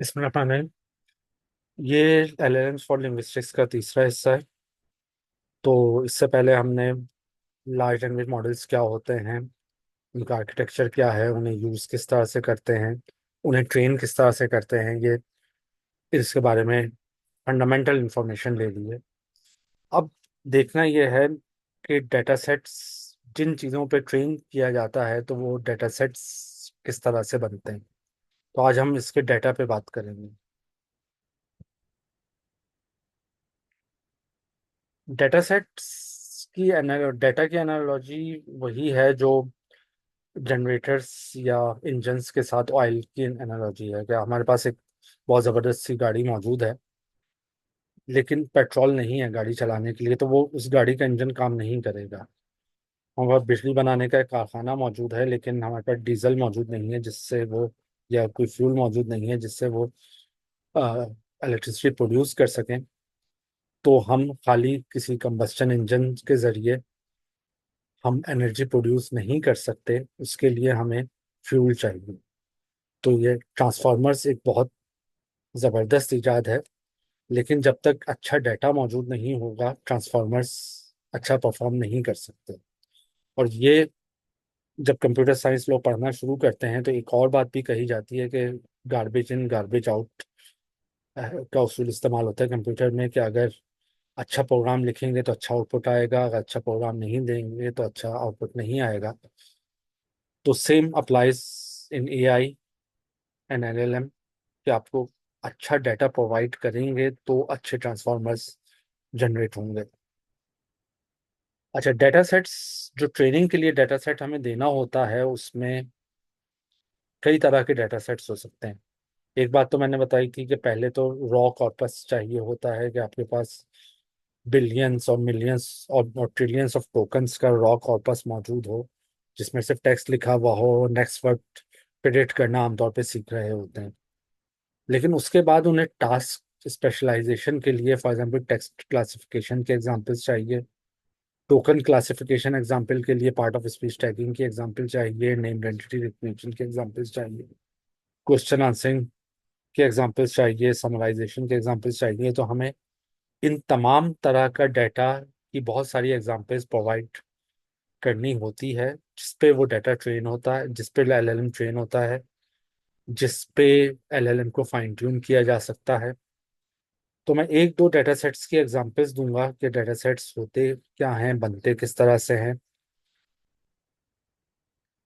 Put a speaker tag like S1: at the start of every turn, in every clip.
S1: इसमें अपन है, ये LLMs फॉर लिंग्विस्टिक्स का तीसरा हिस्सा है। तो इससे पहले हमने लार्ज लैंग्वेज मॉडल्स क्या होते हैं, उनका आर्किटेक्चर क्या है, उन्हें यूज़ किस तरह से करते हैं, उन्हें ट्रेन किस तरह से करते हैं, ये इसके बारे में फंडामेंटल इंफॉर्मेशन ले ली है। अब देखना यह है कि डेटा सेट्स जिन चीज़ों पे ट्रेन किया जाता है तो वो डेटा सेट्स किस तरह से बनते हैं। तो आज हम इसके डेटा पे बात करेंगे। डेटा सेट्स की डेटा की एनालॉजी वही है जो जनरेटर्स या इंजन्स के साथ ऑयल की एनालॉजी है। क्या हमारे पास एक बहुत ज़बरदस्त सी गाड़ी मौजूद है, लेकिन पेट्रोल नहीं है गाड़ी चलाने के लिए, तो वो उस गाड़ी का इंजन काम नहीं करेगा। हमारे पास बिजली बनाने का एक कारखाना मौजूद है, लेकिन हमारे पास डीजल मौजूद नहीं है जिससे वो, या कोई फ्यूल मौजूद नहीं है जिससे वो इलेक्ट्रिसिटी प्रोड्यूस कर सकें। तो हम खाली किसी कंबस्चन इंजन के जरिए हम एनर्जी प्रोड्यूस नहीं कर सकते, उसके लिए हमें फ्यूल चाहिए। तो ये ट्रांसफार्मर्स एक बहुत ज़बरदस्त इजाद है, लेकिन जब तक अच्छा डाटा मौजूद नहीं होगा ट्रांसफार्मर्स अच्छा परफॉर्म नहीं कर सकते। और ये जब कंप्यूटर साइंस लोग पढ़ना शुरू करते हैं तो एक और बात भी कही जाती है कि गार्बेज इन गार्बेज आउट का उसूल इस्तेमाल होता है कंप्यूटर में, कि अगर अच्छा प्रोग्राम लिखेंगे तो अच्छा आउटपुट आएगा, अगर अच्छा प्रोग्राम नहीं देंगे तो अच्छा आउटपुट नहीं आएगा। तो same applies in AI and LLM, कि आपको अच्छा डाटा प्रोवाइड करेंगे तो अच्छे ट्रांसफॉर्मर्स जनरेट होंगे। अच्छा, डाटा सेट्स जो ट्रेनिंग के लिए डाटा सेट हमें देना होता है, उसमें कई तरह के डाटा सेट्स हो सकते हैं। एक बात तो मैंने बताई थी कि पहले तो रॉ कॉर्पस चाहिए होता है, कि आपके पास बिलियंस और मिलियंस और ट्रिलियंस ऑफ टोकन्स का रॉ कॉर्पस मौजूद हो, जिसमें सिर्फ टेक्स्ट लिखा हुआ हो, नेक्स्ट वर्ड प्रिडिक्ट करना आमतौर पे सीख रहे होते हैं। लेकिन उसके बाद उन्हें टास्क स्पेशलाइजेशन के लिए, फॉर एग्जांपल टेक्स्ट क्लासिफिकेशन के एग्जांपल्स चाहिए, टोकन क्लासिफिकेशन एग्जांपल के लिए पार्ट ऑफ स्पीच टैगिंग के एग्जांपल चाहिए, नेम आइडेंटिटी रिकग्निशन के एग्जांपल्स चाहिए, क्वेश्चन आंसरिंग के एग्जांपल्स चाहिए, समराइजेशन के एग्जांपल्स चाहिए। तो हमें इन तमाम तरह का डाटा की बहुत सारी एग्जांपल्स प्रोवाइड करनी होती है, जिसपे वो डाटा ट्रेन होता है, जिसपे LLM ट्रेन होता है, जिसपे LLM को फाइन ट्यून किया जा सकता है। तो मैं एक दो डाटा सेट्स की एग्जांपल्स दूंगा कि डाटा सेट्स होते क्या हैं, बनते किस तरह से हैं।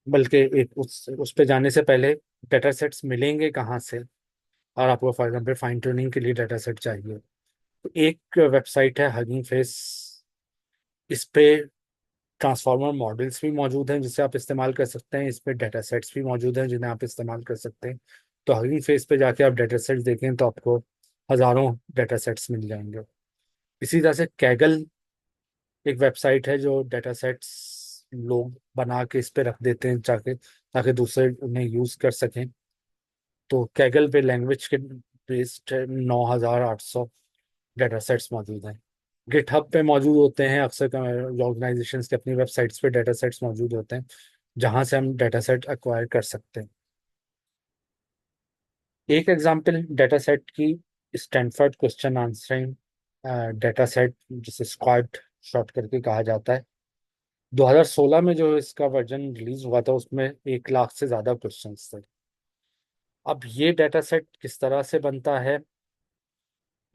S1: बल्कि एक उस पे जाने से पहले, डाटा सेट्स मिलेंगे कहाँ से, और आपको फॉर एग्जांपल फाइन ट्यूनिंग के लिए डाटा सेट चाहिए। तो एक वेबसाइट है हगिंग फेस, इस पे ट्रांसफॉर्मर मॉडल्स भी मौजूद हैं जिसे आप इस्तेमाल कर सकते हैं, इस पे डाटा सेट्स भी मौजूद हैं जिन्हें आप इस्तेमाल कर सकते हैं। तो हगिंग फेस पे जाके आप डाटा सेट्स देखें तो आपको हजारों डाटा सेट्स मिल जाएंगे। इसी तरह से कैगल एक वेबसाइट है जो डाटा सेट्स लोग बना के इस पे रख देते हैं, ताकि ताकि दूसरे उन्हें यूज कर सकें। तो कैगल पे लैंग्वेज के बेस्ड 9,800 डाटा सेट्स मौजूद हैं। गिटहब पे मौजूद होते हैं, अक्सर ऑर्गेनाइजेशंस के अपनी वेबसाइट्स पे डाटा सेट्स मौजूद होते हैं, जहां से हम डाटा सेट एक्वायर कर सकते हैं। एक एग्जांपल डाटा सेट की, Stanford question answering data set, जिसे स्क्वाड शॉर्ट करके कहा जाता है। 2016 में जो इसका वर्जन रिलीज हुआ था उसमें 1 लाख से ज्यादा क्वेश्चंस थे। अब ये डाटा सेट किस तरह से बनता है,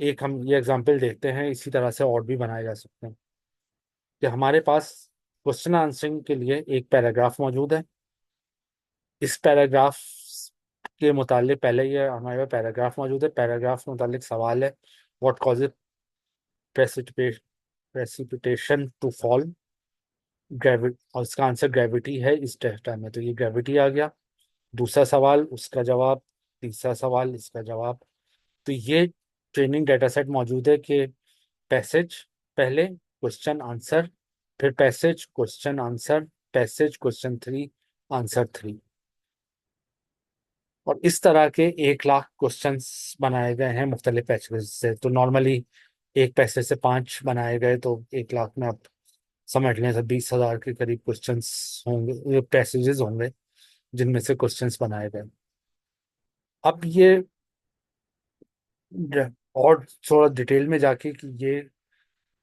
S1: एक हम ये एग्जांपल देखते हैं, इसी तरह से और भी बनाए जा सकते हैं। कि हमारे पास क्वेश्चन आंसरिंग के लिए एक पैराग्राफ मौजूद है। इस पैराग्राफ के मुतालिक, पहले ये हमारे पास पैराग्राफ मौजूद है, पैराग्राफ के मुतालिक सवाल है, what causes precipitation to fall, gravity, और इसका आंसर ग्रेविटी है इस डेटा में, तो ये ग्रेविटी आ गया। दूसरा सवाल उसका जवाब, तीसरा सवाल इसका जवाब। तो ये ट्रेनिंग डेटा सेट मौजूद है कि पैसेज पहले, क्वेश्चन आंसर, फिर passage question answer, passage question 3, answer 3। और इस तरह के 1 लाख क्वेश्चंस बनाए गए हैं मुख्तलिफ पैसेज से। तो नॉर्मली एक पैसेज से 5 बनाए गए, तो 1 लाख में आप समझ लें तो 20,000 के करीब क्वेश्चंस होंगे, पैसेजेस होंगे जिनमें से क्वेश्चंस बनाए गए। अब ये और थोड़ा डिटेल में जाके कि ये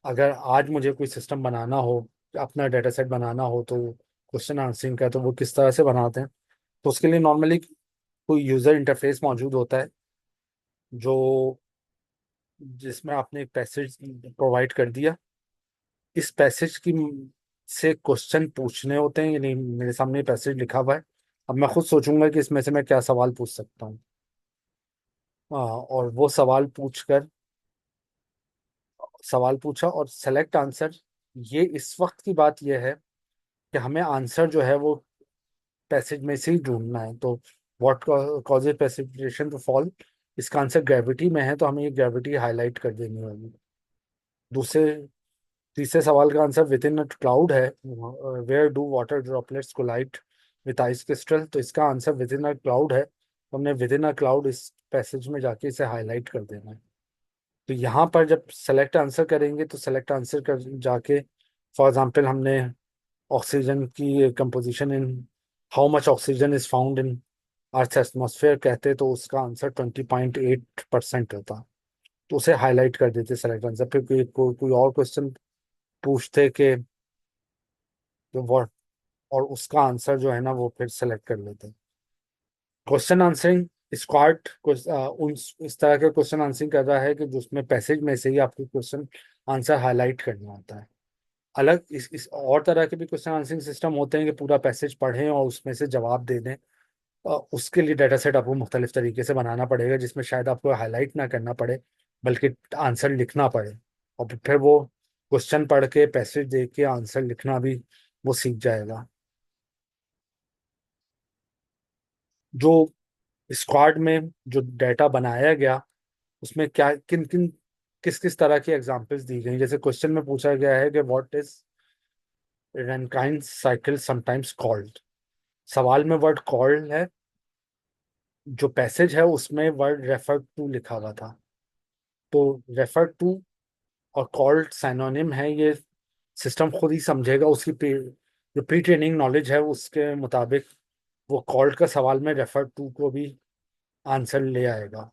S1: अगर आज मुझे कोई सिस्टम बनाना हो, अपना डेटा सेट बनाना हो, तो क्वेश्चन आंसरिंग का तो वो किस तरह से बनाते हैं। तो उसके लिए नॉर्मली कोई यूजर इंटरफेस मौजूद होता है, जो जिसमें आपने एक पैसेज प्रोवाइड कर दिया। इस पैसेज की से क्वेश्चन पूछने होते हैं, यानी मेरे सामने पैसेज लिखा हुआ है। अब मैं खुद सोचूंगा कि इसमें से मैं क्या सवाल पूछ सकता हूँ। और वो सवाल पूछा और सेलेक्ट आंसर। ये इस वक्त की बात यह है कि हमें आंसर जो है वो पैसेज में से ही ढूंढना है। तो what causes precipitation to fall, इसका आंसर ग्रेविटी में है, तो हमें ये ग्रेविटी हाईलाइट कर देनी होगी। दूसरे तीसरे सवाल का answer within a cloud है, where do water droplets collide with ice crystal, तो इसका answer within a cloud है, तो हमने विद इन अ क्लाउड इस पैसेज में जाके इसे हाईलाइट कर देना है। तो यहाँ पर जब सेलेक्ट आंसर करेंगे तो सेलेक्ट आंसर कर जाके, फॉर एग्जांपल हमने ऑक्सीजन की composition in, how much oxygen is found in earth atmosphere कहते, तो उसका आंसर 20.8% होता। तो उसे हाईलाइट कर देते सेलेक्ट आंसर। फिर कोई और क्वेश्चन पूछते कि तो वो, और उसका आंसर जो है ना वो फिर सेलेक्ट कर लेते हैं। क्वेश्चन आंसरिंग स्क्वाड उन इस तरह के क्वेश्चन आंसरिंग कर रहा है कि जिसमें पैसेज में से ही आपको क्वेश्चन आंसर हाईलाइट करना होता है। अलग इस और तरह के भी क्वेश्चन आंसरिंग सिस्टम होते हैं कि पूरा पैसेज पढ़ें और उसमें से जवाब दे दें। उसके लिए डाटा सेट आपको मुख्तलिफ तरीके से बनाना पड़ेगा, जिसमें शायद आपको हाईलाइट ना करना पड़े, बल्कि आंसर लिखना पड़े। और फिर वो क्वेश्चन पढ़ के पैसेज देख के आंसर लिखना भी वो सीख जाएगा। जो स्क्वाड में जो डाटा बनाया गया, उसमें क्या किन किन किस किस तरह की एग्जांपल्स दी गई। जैसे क्वेश्चन में पूछा गया है कि what is rain kind cycle sometimes called. सवाल में वर्ड कॉल्ड है, जो पैसेज है उसमें वर्ड रेफर टू लिखा हुआ था। तो रेफर टू और कॉल्ड साइनोनिम है, ये सिस्टम खुद ही समझेगा। जो प्री ट्रेनिंग नॉलेज है उसके मुताबिक वो कॉल्ड का सवाल में रेफर टू को भी आंसर ले आएगा।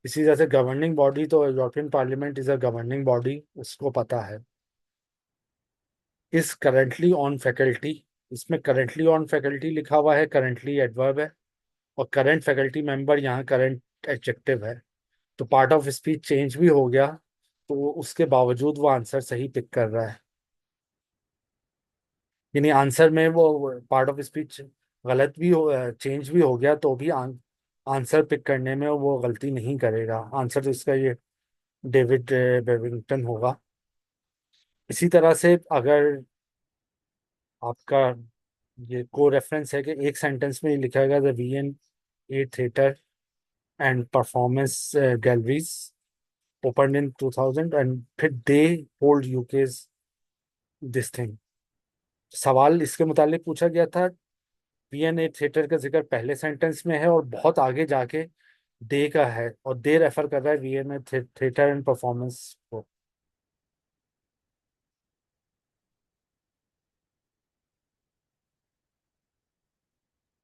S1: इसी तरह से गवर्निंग बॉडी, तो European parliament is a governing body, उसको पता है। इज करेंटली ऑन फैकल्टी, इसमें करेंटली ऑन फैकल्टी लिखा हुआ है, करेंटली एडवर्ब है, और करंट फैकल्टी मेंबर यहाँ करंट एडजेक्टिव है। तो पार्ट ऑफ स्पीच चेंज भी हो गया, तो उसके बावजूद वो आंसर सही पिक कर रहा है। यानी आंसर में वो पार्ट ऑफ स्पीच गलत भी हो, चेंज भी हो गया, तो भी आंसर पिक करने में वो गलती नहीं करेगा। आंसर तो इसका ये डेविड बेविंगटन होगा। इसी तरह से अगर आपका ये को रेफरेंस है कि एक सेंटेंस में लिखा गया the VN8 theatre and performance galleries open in 2000 and फिर दे होल्ड यूकेज दिस थिंग। सवाल इसके मुतालिक पूछा गया था। VN8 थिएटर का जिक्र पहले सेंटेंस में है और बहुत आगे जाके दे का है, और दे रेफर कर रहा है VN8 थिएटर एंड परफॉर्मेंस को।